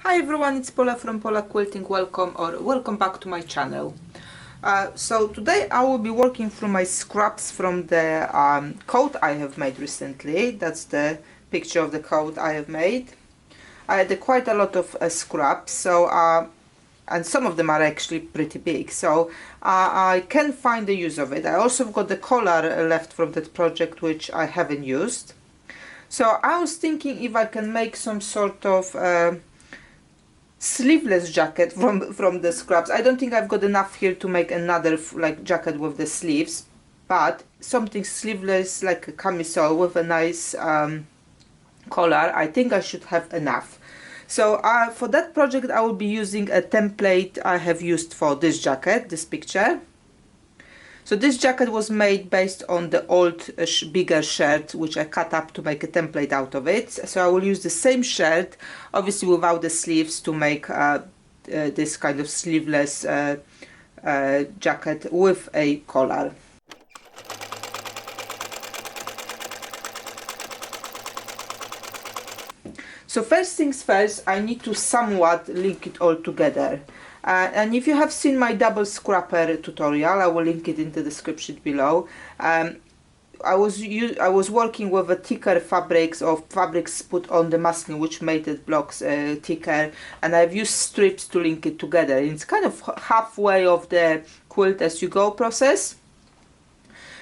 Hi everyone, it's Paula from Pola Quilting. Welcome back to my channel. So today I will be working through my scraps from the coat I have made recently. That's the picture of the coat I have made. I had quite a lot of scraps, and some of them are actually pretty big, so I can find the use of it. I also got the collar left from that project which I haven't used. So I was thinking if I can make some sort of sleeveless jacket from the scraps. I don't think I've got enough here to make another like jacket with the sleeves, but something sleeveless like a camisole with a nice collar, I think I should have enough. So for that project I will be using a template I have used for this jacket, this picture. So this jacket was made based on the old bigger shirt which I cut up to make a template out of it. So I will use the same shirt, obviously without the sleeves, to make this kind of sleeveless jacket with a collar. So first things first, I need to somewhat link it all together. And if you have seen my double scrapper tutorial, I will link it in the description below. I was working with a thicker fabrics put on the masking, which made the blocks thicker, and I've used strips to link it together. It's kind of halfway of the quilt as you go process.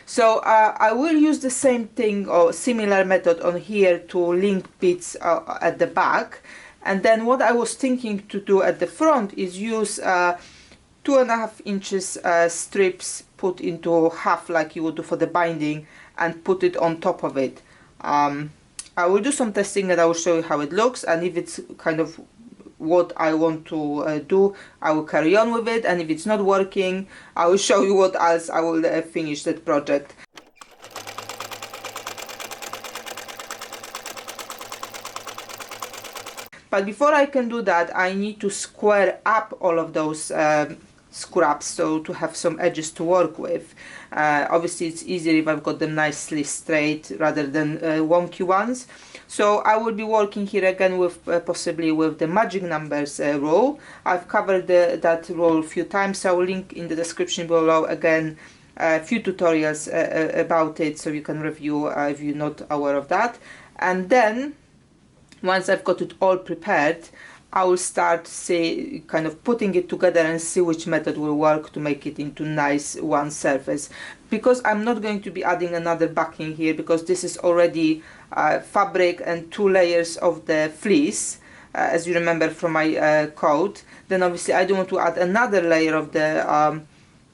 So I will use the same thing or similar method on here to link bits at the back, and then what I was thinking to do at the front is use 2.5 inches strips put into half like you would do for the binding and put it on top of it. I will do some testing and I will show you how it looks, and if it's kind of what I want to do, I will carry on with it, and if it's not working, I will show you what else I will finish that project. But before I can do that, I need to square up all of those scraps, so to have some edges to work with. Obviously it's easier if I've got them nicely straight rather than wonky ones. So I will be working here again with possibly with the magic numbers rule. I've covered that rule a few times, so I will link in the description below again a few tutorials about it, so you can review if you're not aware of that. And then once I've got it all prepared, I will start kind of putting it together and see which method will work to make it into nice one surface. Because I'm not going to be adding another backing here, because this is already fabric and 2 layers of the fleece, as you remember from my coat, then obviously I don't want to add another layer of the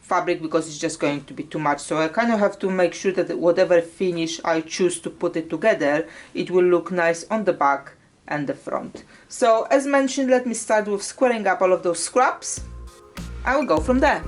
fabric because it's just going to be too much. So I kind of have to make sure that whatever finish I choose to put it together, it will look nice on the back and the front. So as mentioned, let me start with squaring up all of those scraps. I will go from there.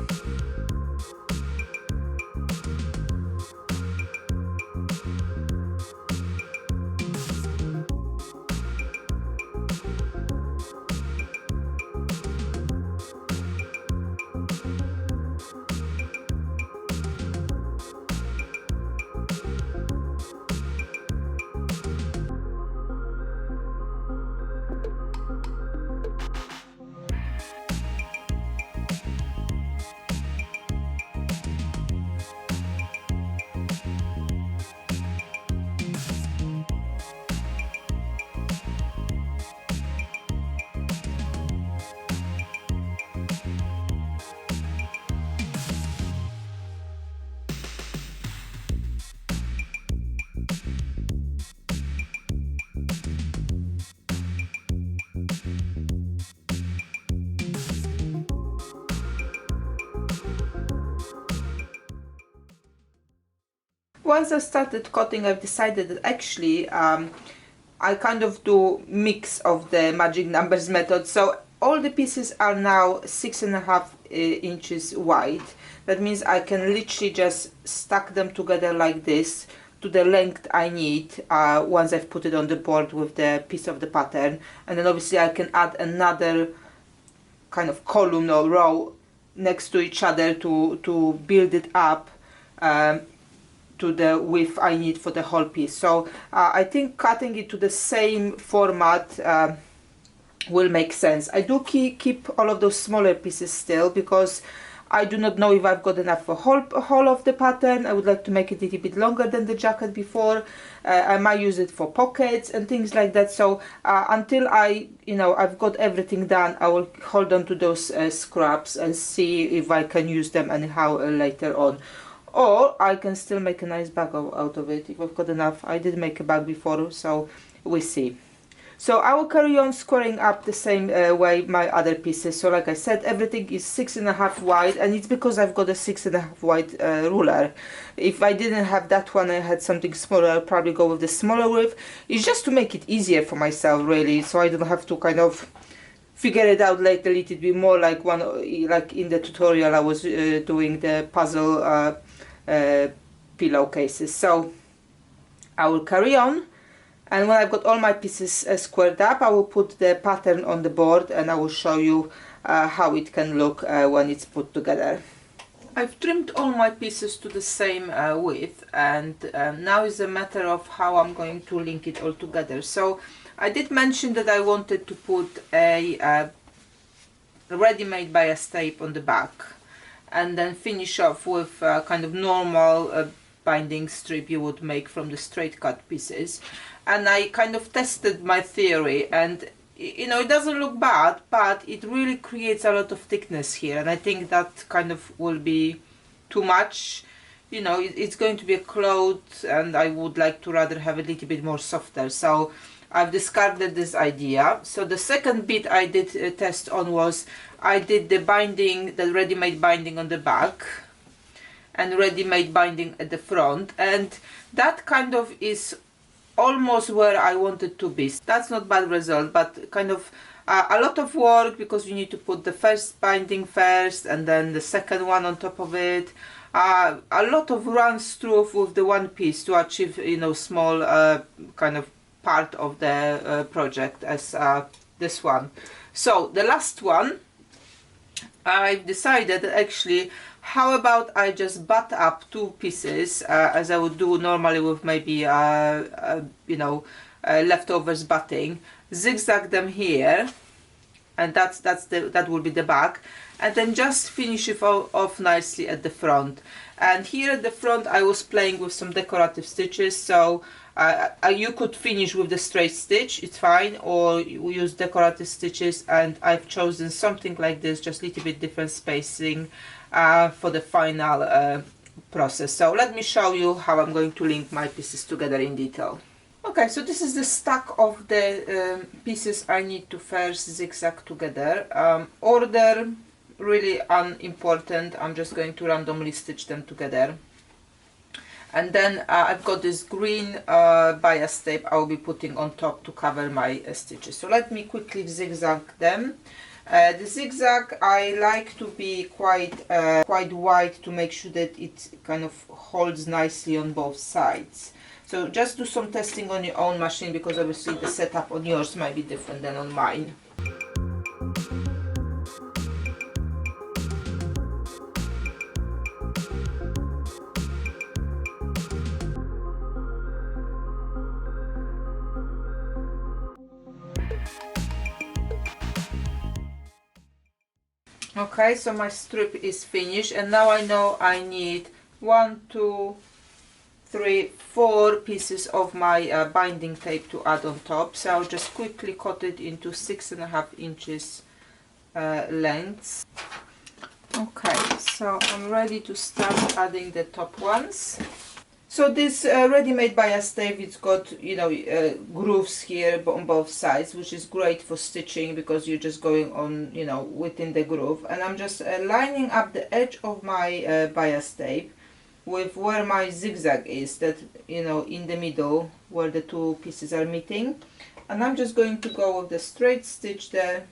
Once I started cutting, I've decided that actually I kind of do mix of the magic numbers method. So all the pieces are now 6.5 inches wide. That means I can literally just stack them together like this to the length I need once I've put it on the board with the piece of the pattern. And then obviously I can add another kind of column or row next to each other to build it up to the width I need for the whole piece. So I think cutting it to the same format will make sense. I do keep all of those smaller pieces still because I do not know if I've got enough for whole of the pattern. I would like to make it a little bit longer than the jacket before. I might use it for pockets and things like that. So until I've got everything done, I will hold on to those scraps and see if I can use them anyhow later on. Or I can still make a nice bag out of it if I've got enough. I did make a bag before, so we'll see. So I will carry on squaring up the same way my other pieces. So like I said, everything is 6.5 wide, and it's because I've got a 6.5 wide ruler. If I didn't have that one, I had something smaller, I'll probably go with the smaller width. It's just to make it easier for myself, really, so I don't have to kind of figure it out later a little bit more, like in the tutorial I was doing the puzzle pillowcases. So I will carry on. And when I've got all my pieces squared up, I will put the pattern on the board and I will show you how it can look when it's put together. I've trimmed all my pieces to the same width, and now is a matter of how I'm going to link it all together. So I did mention that I wanted to put a ready-made bias tape on the back and then finish off with kind of normal binding strip you would make from the straight cut pieces. And I kind of tested my theory, and it doesn't look bad, but it really creates a lot of thickness here, and I think that kind of will be too much. It's going to be a cloth, and I would like to rather have a little bit more softer, so I've discarded this idea. So the second bit I did test on was I did the binding, the ready-made binding on the back and ready-made binding at the front, and that kind of is almost where I wanted to be. That's not bad result, but kind of a lot of work because you need to put the first binding first and then the second one on top of it. A lot of runs through with the one piece to achieve small kind of part of the project as this one. So the last one, I've decided that actually, how about I just butt up two pieces as I would do normally with maybe leftovers batting, zigzag them here, and that will be the back, and then just finish it off nicely at the front. And here at the front I was playing with some decorative stitches, so you could finish with the straight stitch, it's fine, or you use decorative stitches, and I've chosen something like this, just a little bit different spacing for the final process. So let me show you how I'm going to link my pieces together in detail. Okay, so this is the stack of the pieces I need to first zigzag together. Order really unimportant, I'm just going to randomly stitch them together. And then I've got this green bias tape I will be putting on top to cover my stitches. So let me quickly zigzag them. The zigzag I like to be quite wide to make sure that it kind of holds nicely on both sides. So just do some testing on your own machine, because obviously the setup on yours might be different than on mine. Okay, so my strip is finished, and now I know I need 1, 2, 3, 4 pieces of my binding tape to add on top. So I'll just quickly cut it into 6.5 inches lengths. Okay, so I'm ready to start adding the top ones. So this ready-made bias tape, it's got grooves here on both sides, which is great for stitching because you're just going on within the groove. And I'm just lining up the edge of my bias tape with where my zigzag is, that in the middle where the two pieces are meeting, and I'm just going to go with the straight stitch there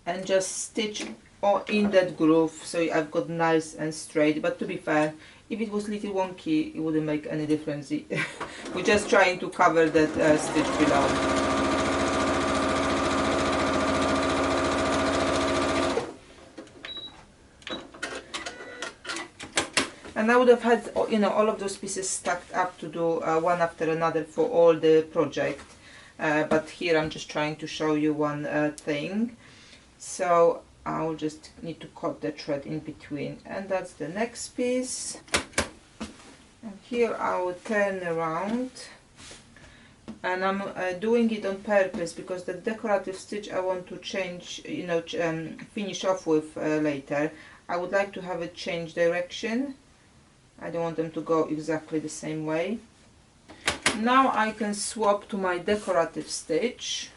and just stitch in that groove, so I've got nice and straight. But to be fair, if it was a little wonky, it wouldn't make any difference. We're just trying to cover that stitch below. And I would have had all of those pieces stacked up to do one after another for all the project. but here I'm just trying to show you one thing. So I'll just need to cut the thread in between, and that's the next piece. And here I will turn around, and I'm doing it on purpose because the decorative stitch I want to change, you know, finish off with later. I would like to have it change direction. I don't want them to go exactly the same way. Now I can swap to my decorative stitch.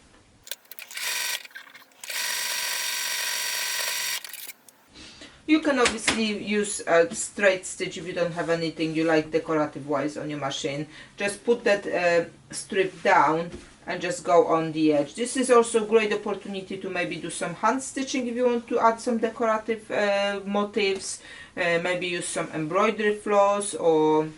You can obviously use a straight stitch if you don't have anything you like decorative wise on your machine. Just put that strip down and just go on the edge. This is also a great opportunity to maybe do some hand stitching if you want to add some decorative motifs. Maybe use some embroidery floss or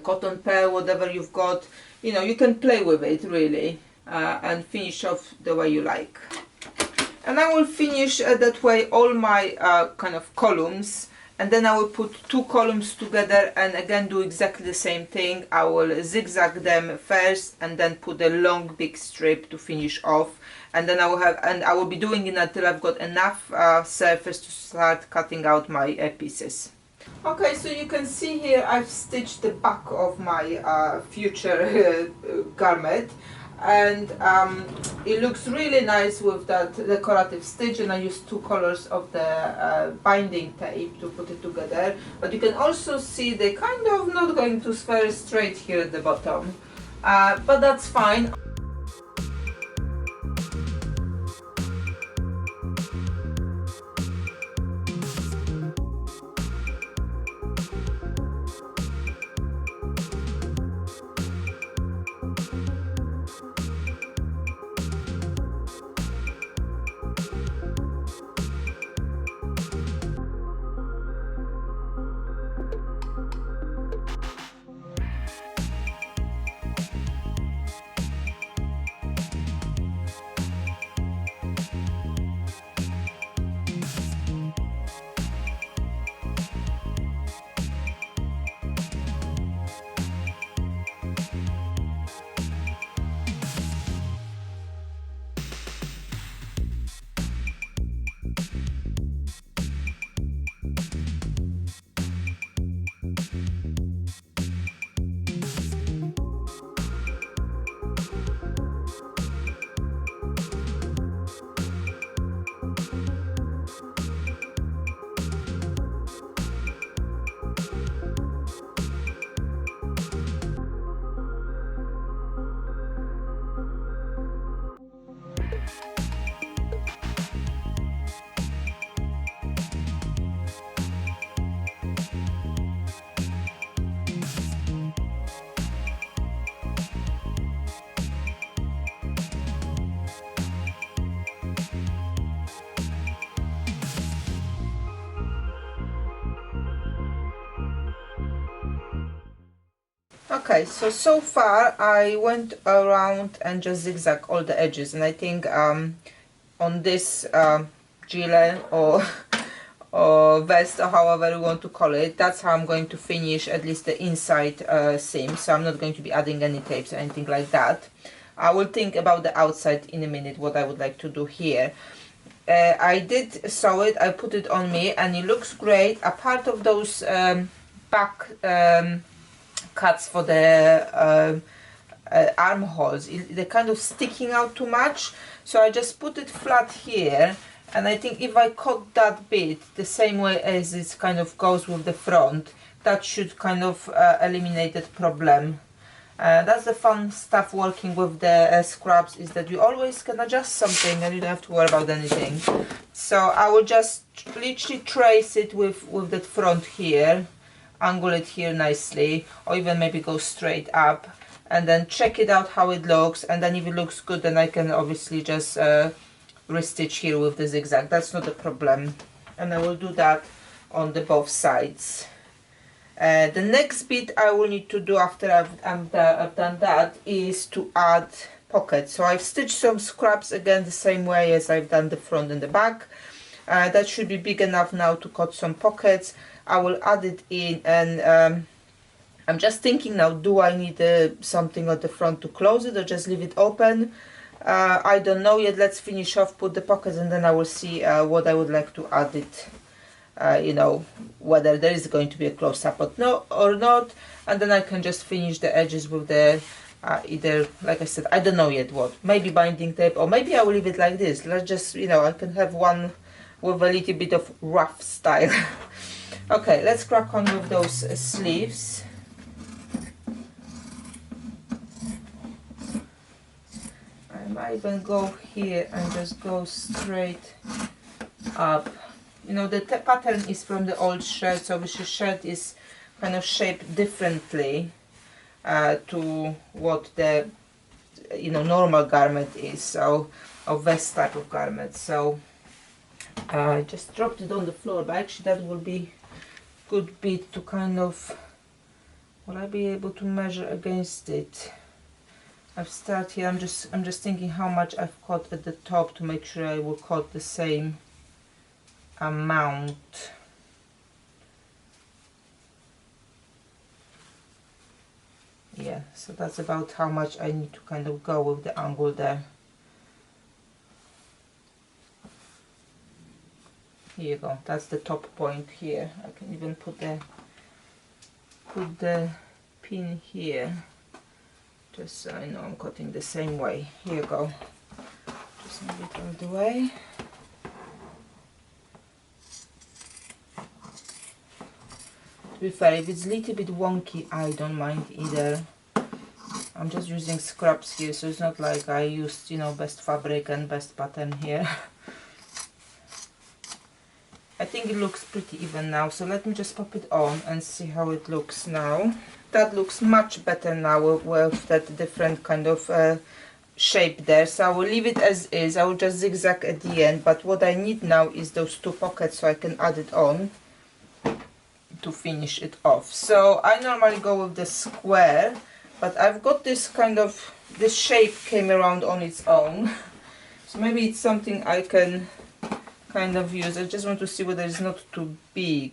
cotton pearl, whatever you've got. You know, you can play with it really and finish off the way you like. And I will finish that way all my kind of columns, and then I will put two columns together and again do exactly the same thing. I will zigzag them first and then put a long big strip to finish off, and then I will be doing it until I've got enough surface to start cutting out my pieces. Okay, so you can see here I've stitched the back of my future garment, and it looks really nice with that decorative stitch, and I used two colors of the binding tape to put it together. But you can also see they kind of not going to very straight here at the bottom, but that's fine. Okay, so far I went around and just zigzag all the edges, and I think on this gilet or vest, or however you want to call it, that's how I'm going to finish at least the inside seam. So I'm not going to be adding any tapes or anything like that. I will think about the outside in a minute, what I would like to do here. I did sew it, I put it on me, and it looks great. A part of those back cuts for the armholes, they're kind of sticking out too much, so I just put it flat here, and I think if I cut that bit the same way as it kind of goes with the front, that should kind of eliminate that problem. That's the fun stuff working with the scraps, is that you always can adjust something and you don't have to worry about anything. So I will just literally trace it with that front here, angle it here nicely, or even maybe go straight up, and then check it out how it looks, and then if it looks good, then I can obviously just restitch here with the zigzag. That's not a problem, and I will do that on the both sides. The next bit I will need to do after I've done that is to add pockets. So I've stitched some scraps again the same way as I've done the front and the back. That should be big enough now to cut some pockets. I will add it in, and I'm just thinking now, do I need something at the front to close it or just leave it open? I don't know yet. Let's finish off, put the pockets, and then I will see what I would like to add it. You know, whether there is going to be a close-up or not, and then I can just finish the edges with the either, like I said, I don't know yet what, maybe binding tape, or maybe I will leave it like this. Let's just, you know, I can have one with a little bit of rough style. Okay, let's crack on with those sleeves. I might even go here and just go straight up. You know, the pattern is from the old shirt, so the shirt is kind of shaped differently to what the, you know, normal garment is, so a vest type of garment. So I just dropped it on the floor, but actually that will be good bit to kind of, will I be able to measure against it? I've started here. I'm just thinking how much I've cut at the top to make sure I will cut the same amount. Yeah, so that's about how much I need to kind of go with the angle there. Here you go, that's the top point here. I can even put the pin here, just so I know I'm cutting the same way. Here you go, just move it out of the way. To be fair, if it's a little bit wonky, I don't mind either. I'm just using scraps here, so it's not like I used, you know, best fabric and best pattern here. I think it looks pretty even now, so let me just pop it on and see how it looks now. That looks much better now with that different kind of shape there, so I will leave it as is. I will just zigzag at the end, but what I need now is those two pockets so I can add it on to finish it off. So I normally go with the square, but I've got this kind of, this shape came around on its own, so maybe it's something I can kind of use. I just want to see whether it's not too big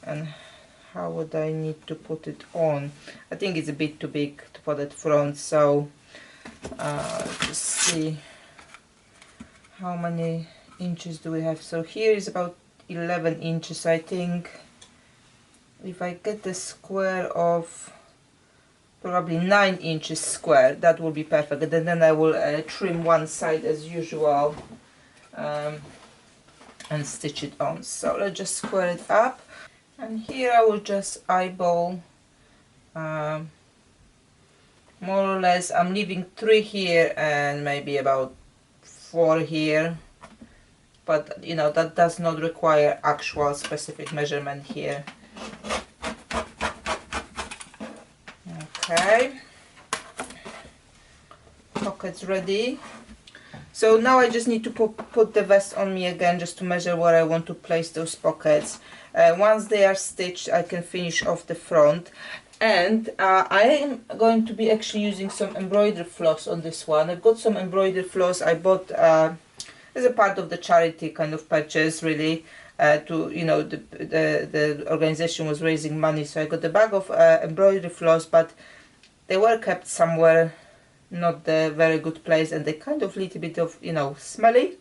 and how would I need to put it on. I think it's a bit too big to put at front, so just see how many inches do we have. So here is about 11 inches. I think if I get the square of probably 9 inches square, that will be perfect, and then I will trim one side as usual and stitch it on. So let's just square it up, and here I will just eyeball more or less. I'm leaving 3 here and maybe about 4 here, but you know, that does not require actual specific measurement here. Okay, pockets ready. So now I just need to put the vest on me again, just to measure where I want to place those pockets. Once they are stitched, I can finish off the front. And I am going to be actually using some embroidery floss on this one. I've got some embroidery floss I bought as a part of the charity kind of purchase, really. To, you know, the organization was raising money, so I got a bag of embroidery floss, but they were kept somewhere not the very good place, and they kind of little bit of, you know, smelly,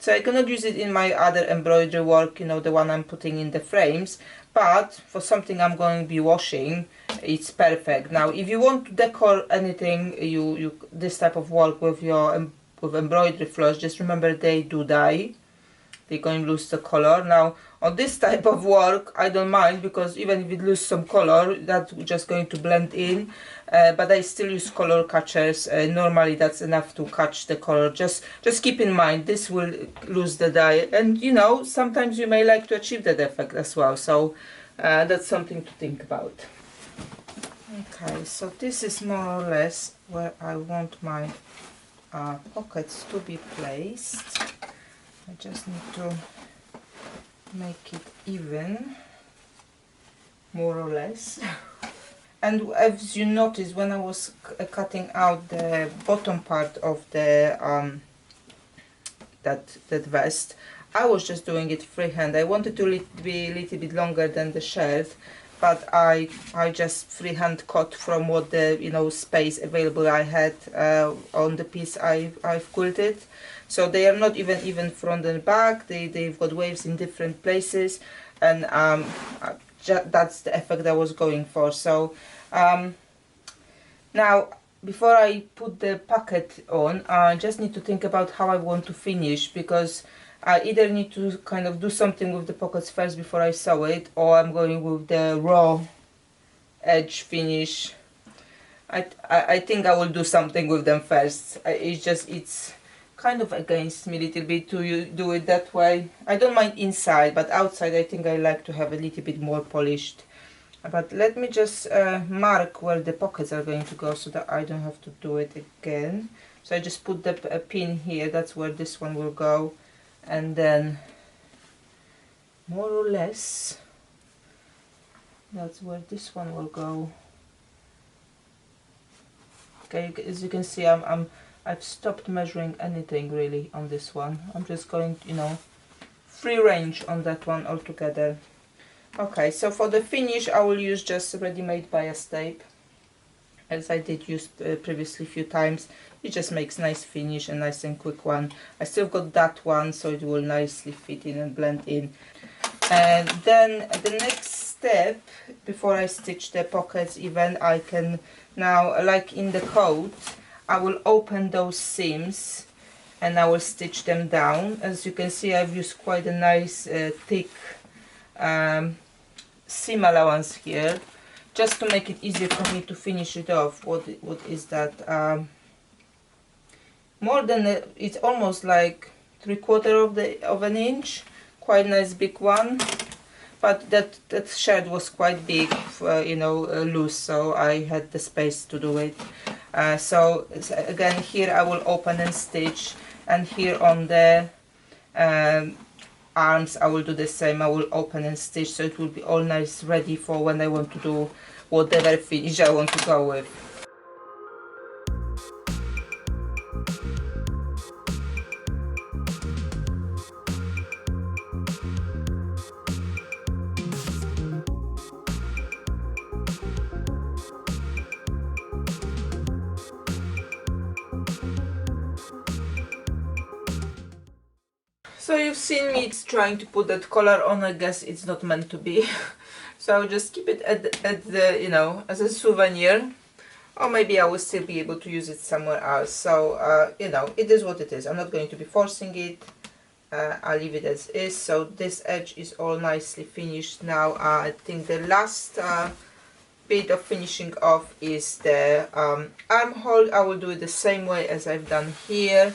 so I cannot use it in my other embroidery work, you know, the one I'm putting in the frames, but for something I'm going to be washing, it's perfect. Now if you want to decor anything, you this type of work with your with embroidery floss, just remember they do dye. They're going to lose the color. Now on this type of work I don't mind, because even if it loses some color, that's just going to blend in, but I still use color catchers. Normally that's enough to catch the color. Just keep in mind this will lose the dye, and you know, sometimes you may like to achieve that effect as well, so that's something to think about. Okay, so this is more or less where I want my pockets to be placed. I just need to make it even, more or less. And as you notice, when I was cutting out the bottom part of the that vest, I was just doing it freehand. I wanted to be a little bit longer than the shirt, but I just freehand cut from what the space available I had on the piece I've quilted. So they are not even front and back. They've got waves in different places, and that's the effect I was going for. So now, before I put the pocket on, I just need to think about how I want to finish, because I either need to kind of do something with the pockets first before I sew it, or I'm going with the raw edge finish. I think I will do something with them first. It's kind of against me a little bit to do it that way. I don't mind inside, but outside I think I like to have a little bit more polished. But let me just mark where the pockets are going to go, so that I don't have to do it again. So I just put the pin here, that's where this one will go, and then more or less that's where this one will go. Okay, as you can see, I've stopped measuring anything really on this one. I'm just going, free range on that one altogether. Okay, so for the finish I will use just ready-made bias tape, as I did use previously a few times. It just makes nice finish, a nice and quick one. I still got that one, so it will nicely fit in and blend in. And then the next step, before I stitch the pockets even, I can now, like in the coat, I will open those seams and I will stitch them down. As you can see, I've used quite a nice thick seam allowance here, just to make it easier for me to finish it off. What is that? More than it's almost like 3/4 of an inch. Quite nice big one, but that shirt was quite big, loose, so I had the space to do it. So again, here I will open and stitch, and here on the arms I will do the same. I will open and stitch, so it will be all nice, ready for when I want to do whatever finish I want to go with. So you've seen me trying to put that collar on. I guess it's not meant to be. So I'll just keep it at the, as a souvenir. Or maybe I will still be able to use it somewhere else. So, it is what it is. I'm not going to be forcing it. I'll leave it as is. So this edge is all nicely finished now. I think the last bit of finishing off is the armhole. I will do it the same way as I've done here.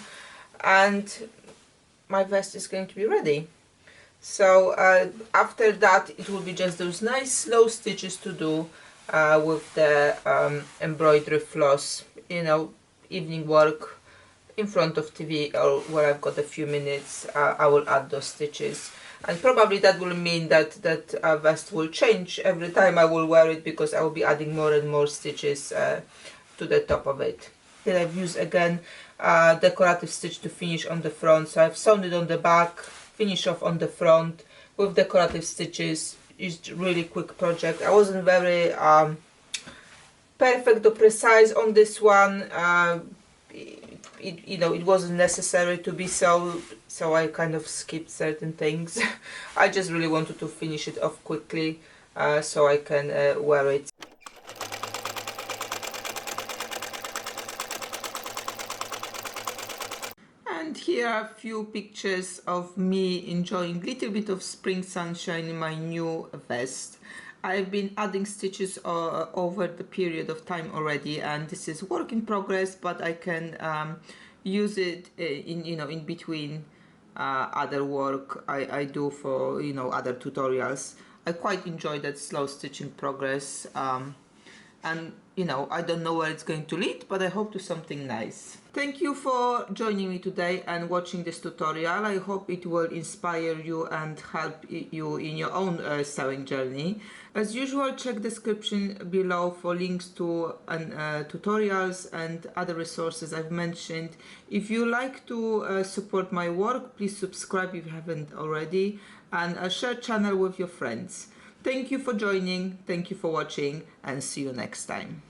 And my vest is going to be ready. So after that it will be just those nice slow stitches to do with the embroidery floss, evening work in front of TV, or where I've got a few minutes. I will add those stitches, and probably that will mean that vest will change every time I will wear it, because I will be adding more and more stitches to the top of it. Here I've used again decorative stitch to finish on the front, so I've sewn it on the back, finish off on the front with decorative stitches. It's really quick project. I wasn't very perfect or precise on this one. It wasn't necessary to be so I kind of skipped certain things. I just really wanted to finish it off quickly so I can wear it. And here are a few pictures of me enjoying a little bit of spring sunshine in my new vest. I've been adding stitches over the period of time already, and this is work in progress, but I can use it in between other work I do for other tutorials. I quite enjoy that slow stitching progress, and I don't know where it's going to lead, but I hope to something nice. Thank you for joining me today and watching this tutorial. I hope it will inspire you and help you in your own sewing journey. As usual, check description below for links to tutorials and other resources I've mentioned. If you like to support my work, please subscribe if you haven't already, and share channel with your friends. Thank you for joining, thank you for watching, and see you next time.